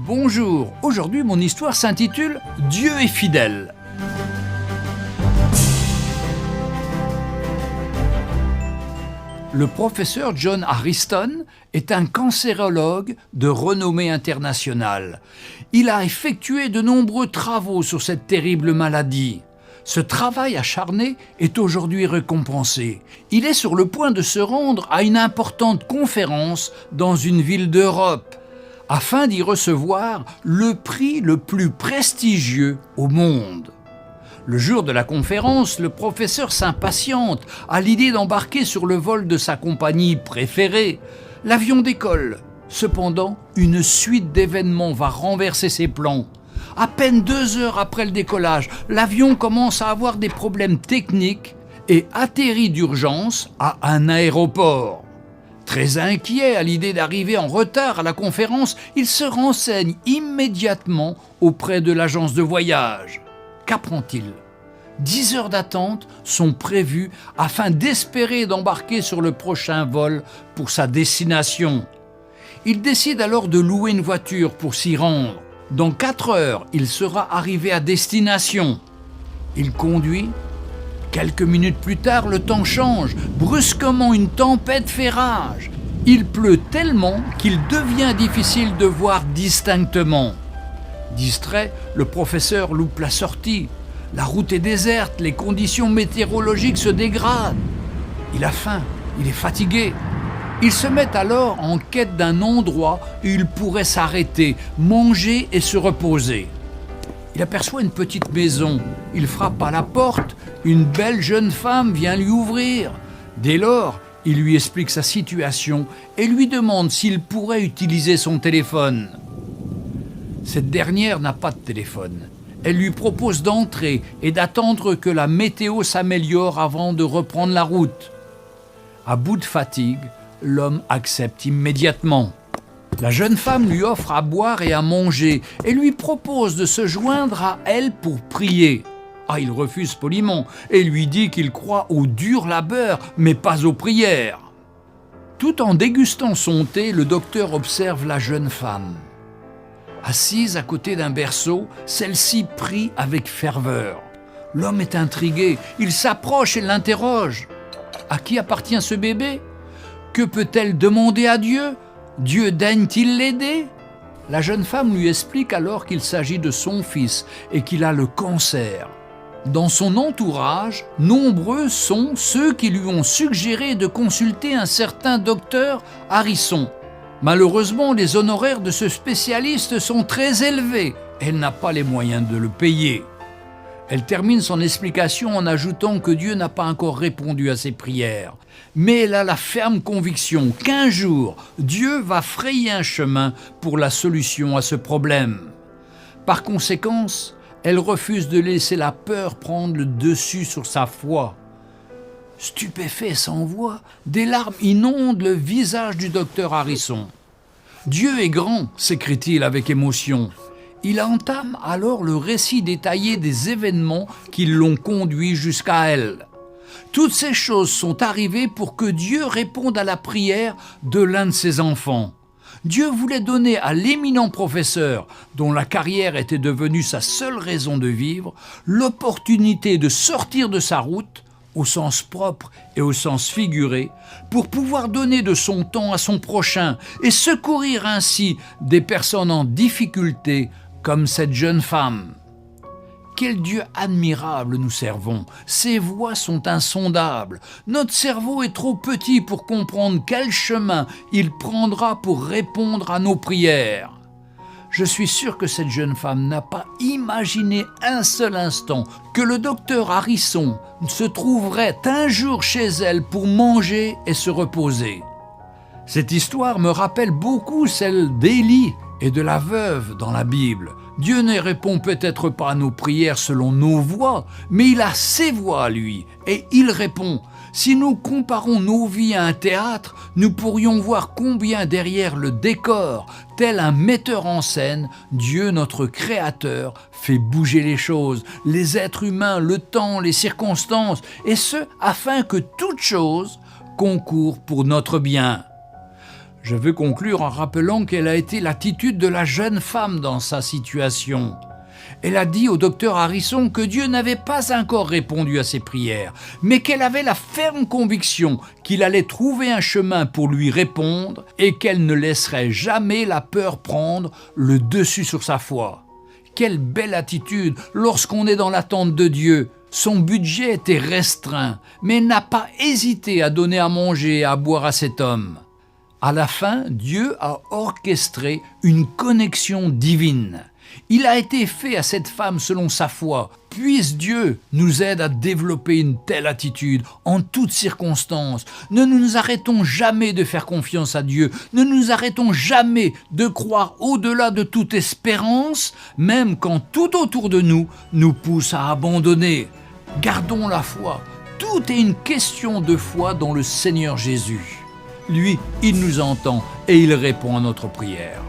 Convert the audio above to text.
Bonjour, aujourd'hui mon histoire s'intitule « Dieu est fidèle ». Le professeur John Ariston est un cancérologue de renommée internationale. Il a effectué de nombreux travaux sur cette terrible maladie. Ce travail acharné est aujourd'hui récompensé. Il est sur le point de se rendre à une importante conférence dans une ville d'Europe, afin d'y recevoir le prix le plus prestigieux au monde. Le jour de la conférence, le professeur s'impatiente à l'idée d'embarquer sur le vol de sa compagnie préférée. L'avion décolle. Cependant, une suite d'événements va renverser ses plans. À peine 2 heures après le décollage, l'avion commence à avoir des problèmes techniques et atterrit d'urgence à un aéroport. Très inquiet à l'idée d'arriver en retard à la conférence, il se renseigne immédiatement auprès de l'agence de voyage. Qu'apprend-il ? 10 heures d'attente sont prévues afin d'espérer d'embarquer sur le prochain vol pour sa destination. Il décide alors de louer une voiture pour s'y rendre. Dans 4 heures, il sera arrivé à destination. Il conduit. Quelques minutes plus tard, le temps change. Brusquement, une tempête fait rage. Il pleut tellement qu'il devient difficile de voir distinctement. Distrait, le professeur loupe la sortie. La route est déserte, les conditions météorologiques se dégradent. Il a faim, il est fatigué. Il se met alors en quête d'un endroit où il pourrait s'arrêter, manger et se reposer. Il aperçoit une petite maison. Il frappe à la porte. Une belle jeune femme vient lui ouvrir. Dès lors, il lui explique sa situation et lui demande s'il pourrait utiliser son téléphone. Cette dernière n'a pas de téléphone. Elle lui propose d'entrer et d'attendre que la météo s'améliore avant de reprendre la route. À bout de fatigue, l'homme accepte immédiatement. La jeune femme lui offre à boire et à manger et lui propose de se joindre à elle pour prier. Il refuse poliment et lui dit qu'il croit au dur labeur, mais pas aux prières. Tout en dégustant son thé, le docteur observe la jeune femme. Assise à côté d'un berceau, celle-ci prie avec ferveur. L'homme est intrigué, il s'approche et l'interroge. À qui appartient ce bébé ? Que peut-elle demander à Dieu ? Dieu daigne-t-il l'aider ? La jeune femme lui explique alors qu'il s'agit de son fils et qu'il a le cancer. Dans son entourage, nombreux sont ceux qui lui ont suggéré de consulter un certain docteur Ariston. Malheureusement, les honoraires de ce spécialiste sont très élevés. Elle n'a pas les moyens de le payer. Elle termine son explication en ajoutant que Dieu n'a pas encore répondu à ses prières. Mais elle a la ferme conviction qu'un jour, Dieu va frayer un chemin pour la solution à ce problème. Par conséquent, elle refuse de laisser la peur prendre le dessus sur sa foi. Stupéfait sans voix, des larmes inondent le visage du docteur Ariston. « Dieu est grand !» s'écrie-t-il avec émotion. Il entame alors le récit détaillé des événements qui l'ont conduit jusqu'à elle. Toutes ces choses sont arrivées pour que Dieu réponde à la prière de l'un de ses enfants. Dieu voulait donner à l'éminent professeur, dont la carrière était devenue sa seule raison de vivre, l'opportunité de sortir de sa route, au sens propre et au sens figuré, pour pouvoir donner de son temps à son prochain et secourir ainsi des personnes en difficulté comme cette jeune femme. Quel Dieu admirable nous servons! Ses voies sont insondables. Notre cerveau est trop petit pour comprendre quel chemin il prendra pour répondre à nos prières. Je suis sûr que cette jeune femme n'a pas imaginé un seul instant que le docteur Ariston se trouverait un jour chez elle pour manger et se reposer. Cette histoire me rappelle beaucoup celle d'Élie et de la veuve dans la Bible. Dieu ne répond peut-être pas à nos prières selon nos voies, mais il a ses voies à lui et il répond. Si nous comparons nos vies à un théâtre, nous pourrions voir combien derrière le décor, tel un metteur en scène, Dieu notre Créateur fait bouger les choses, les êtres humains, le temps, les circonstances, et ce afin que toute chose concourt pour notre bien. Je veux conclure en rappelant quelle a été l'attitude de la jeune femme dans sa situation. Elle a dit au docteur Harrison que Dieu n'avait pas encore répondu à ses prières, mais qu'elle avait la ferme conviction qu'il allait trouver un chemin pour lui répondre et qu'elle ne laisserait jamais la peur prendre le dessus sur sa foi. Quelle belle attitude lorsqu'on est dans l'attente de Dieu. Son budget était restreint, mais elle n'a pas hésité à donner à manger et à boire à cet homme. À la fin, Dieu a orchestré une connexion divine. Il a été fait à cette femme selon sa foi. Puisse Dieu nous aide à développer une telle attitude en toutes circonstances. Ne nous arrêtons jamais de faire confiance à Dieu. Ne nous arrêtons jamais de croire au-delà de toute espérance, même quand tout autour de nous nous pousse à abandonner. Gardons la foi. Tout est une question de foi dans le Seigneur Jésus. Lui, il nous entend et il répond à notre prière.